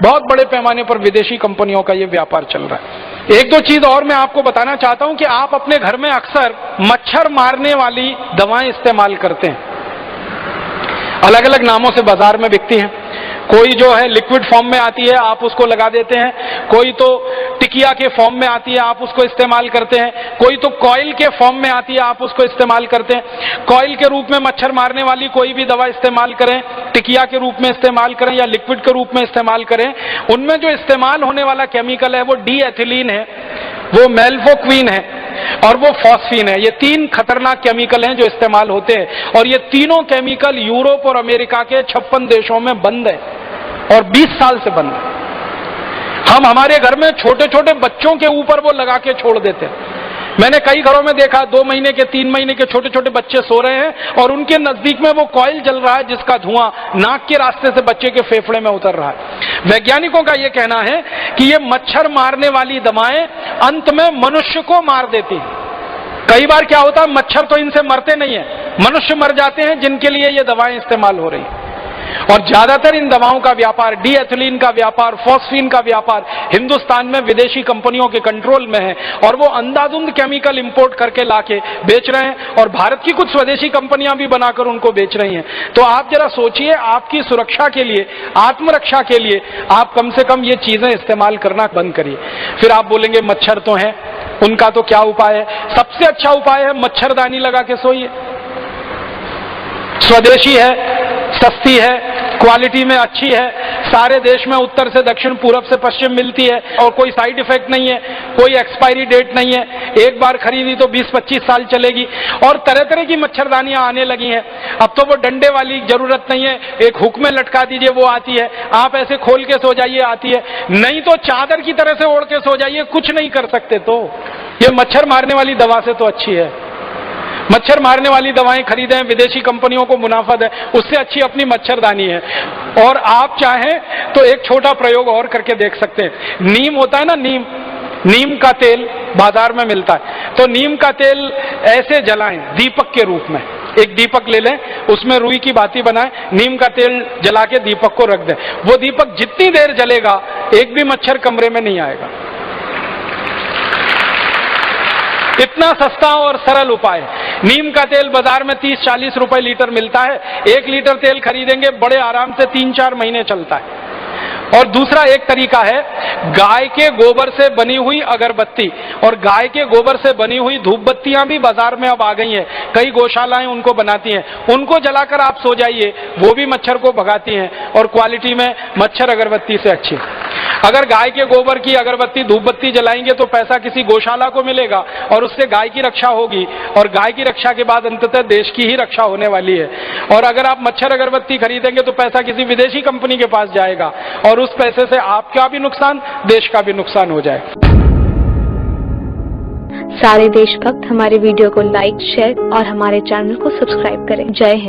बहुत बड़े पैमाने पर विदेशी कंपनियों का ये व्यापार चल रहा है। एक दो चीज और मैं आपको बताना चाहता हूं कि आप अपने घर में अक्सर मच्छर मारने वाली दवाएं इस्तेमाल करते हैं, अलग अलग नामों से बाजार में बिकती हैं। कोई जो है लिक्विड फॉर्म में आती है, आप उसको लगा देते हैं, कोई तो टिकिया के फॉर्म में आती है, आप उसको इस्तेमाल करते हैं, कोई तो कॉइल के फॉर्म में आती है, आप उसको इस्तेमाल करते हैं। कॉइल के रूप में मच्छर मारने वाली कोई भी दवा इस्तेमाल करें, टिकिया के रूप में इस्तेमाल करें या लिक्विड के रूप में इस्तेमाल करें, उनमें जो इस्तेमाल होने वाला केमिकल है वो डी एथिलीन है, वो मेल्फोक्विन है और वो फॉस्फीन है। ये तीन खतरनाक केमिकल हैं जो इस्तेमाल होते हैं, और ये तीनों केमिकल यूरोप और अमेरिका के 56 देशों में बंद है और 20 साल से बंद है। हम हमारे घर में छोटे छोटे बच्चों के ऊपर वो लगा के छोड़ देते हैं। मैंने कई घरों में देखा 2 महीने के 3 महीने के छोटे छोटे बच्चे सो रहे हैं और उनके नजदीक में वो कॉइल जल रहा है जिसका धुआं नाक के रास्ते से बच्चे के फेफड़े में उतर रहा है। वैज्ञानिकों का यह कहना है कि ये मच्छर मारने वाली दवाएं अंत में मनुष्य को मार देती हैं। कई बार क्या होता है, मच्छर तो इनसे मरते नहीं है, मनुष्य मर जाते हैं जिनके लिए ये दवाएं इस्तेमाल हो रही हैं। और ज्यादातर इन दवाओं का व्यापार, डी एथिलीन का व्यापार, फॉस्फीन का व्यापार हिंदुस्तान में विदेशी कंपनियों के कंट्रोल में है और वो अंधाधुंध केमिकल इंपोर्ट करके लाके बेच रहे हैं और भारत की कुछ स्वदेशी कंपनियां भी बनाकर उनको बेच रही हैं। तो आप जरा सोचिए, आपकी सुरक्षा के लिए, आत्मरक्षा के लिए आप कम से कम ये चीजें इस्तेमाल करना बंद करिए। फिर आप बोलेंगे मच्छर तो हैं, उनका तो क्या उपाय है? सबसे अच्छा उपाय है मच्छरदानी लगा के सोइए। स्वदेशी है, सस्ती है, क्वालिटी में अच्छी है, सारे देश में उत्तर से दक्षिण, पूरब से पश्चिम मिलती है और कोई साइड इफेक्ट नहीं है, कोई एक्सपायरी डेट नहीं है, एक बार खरीदी तो 20-25 साल चलेगी। और तरह तरह की मच्छरदानियां आने लगी हैं। अब तो वो डंडे वाली जरूरत नहीं है, एक हुक में लटका दीजिए वो आती है, आप ऐसे खोल के सो जाइए आती है, नहीं तो चादर की तरह से ओढ़ के सो जाइए, कुछ नहीं कर सकते। तो ये मच्छर मारने वाली दवा से तो अच्छी है। मच्छर मारने वाली दवाएं खरीदें, विदेशी कंपनियों को मुनाफा दें, उससे अच्छी अपनी मच्छरदानी है। और आप चाहें तो एक छोटा प्रयोग और करके देख सकते हैं। नीम होता है ना, नीम का तेल बाजार में मिलता है, तो नीम का तेल ऐसे जलाएं दीपक के रूप में। एक दीपक ले लें, उसमें रुई की बाती बनाएं, नीम का तेल जला के दीपक को रख दें। वो दीपक जितनी देर जलेगा एक भी मच्छर कमरे में नहीं आएगा। इतना सस्ता और सरल उपाय। नीम का तेल बाजार में 30-40 रुपए लीटर मिलता है, 1 लीटर तेल खरीदेंगे, बड़े आराम से 3-4 महीने चलता है। और दूसरा एक तरीका है, गाय के गोबर से बनी हुई अगरबत्ती और गाय के गोबर से बनी हुई धूप बत्तियां भी बाजार में अब आ गई हैं, कई गौशालाएं उनको बनाती हैं, उनको जलाकर आप सो जाइए, वो भी मच्छर को भगाती हैं और क्वालिटी में मच्छर अगरबत्ती से अच्छी। अगर गाय के गोबर की अगरबत्ती, धूप बत्ती जलाएंगे तो पैसा किसी गौशाला को मिलेगा और उससे गाय की रक्षा होगी, और गाय की रक्षा के बाद अंततः देश की ही रक्षा होने वाली है। और अगर आप मच्छर अगरबत्ती खरीदेंगे तो पैसा किसी विदेशी कंपनी के पास जाएगा और उस पैसे से आपका भी नुकसान, देश का भी नुकसान हो जाए। सारे देशभक्त हमारे वीडियो को लाइक, शेयर और हमारे चैनल को सब्सक्राइब करें। जय हिंद।